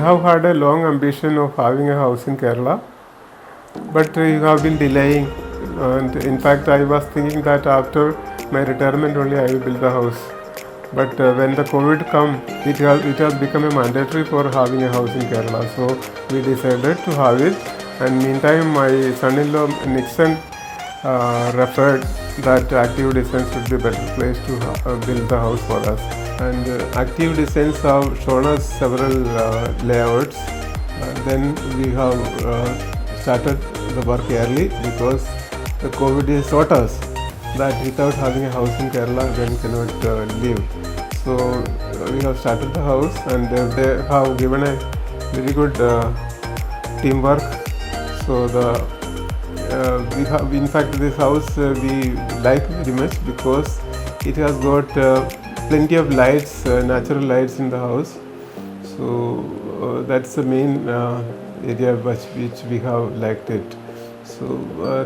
have had a long ambition of having a house in Kerala, but you have been delaying. And in fact, I was thinking that after my retirement only I will build the house. But when the COVID come, it has become a mandatory for having a house in Kerala. So we decided to have it. And meantime, my son-in-law Nixon referred that Active Designs would be a better place to build the house for us. And Active Designs have shown us several layouts. Then we have started the work early because the COVID has taught us that without having a house in Kerala, one cannot live. So we have started the house, and they have given a very good teamwork. So we have, in fact, this house we like very much because it has got plenty of lights, natural lights in the house. So that's the main area which we have liked it. So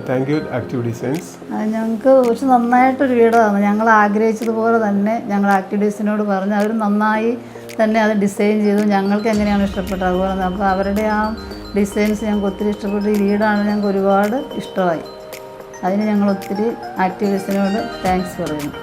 thank you, Active Designs. ഞങ്ങൾക്ക് പക്ഷെ നന്നായിട്ടൊരു വീടാണ്. ഞങ്ങൾ ആഗ്രഹിച്ചതുപോലെ തന്നെ ഞങ്ങൾ active ഡിസൈനോട് പറഞ്ഞ് അവർ നന്നായി തന്നെ അത് ഡിസൈൻ ചെയ്തു. ഞങ്ങൾക്ക് എങ്ങനെയാണ് ഇഷ്ടപ്പെട്ടത് അതുപോലെ. അപ്പോൾ അവരുടെ ആ ഡിസൈൻസ് ഞങ്ങൾക്ക് ഒത്തിരി ഇഷ്ടപ്പെട്ടു. ഈ വീടാണ് ഞങ്ങൾക്ക് ഒരുപാട് ഇഷ്ടമായി. അതിന് ഞങ്ങൾ ഒത്തിരി ആക്റ്റീവ് ഡിസൈനോട് താങ്ക്സ് പറയുന്നു.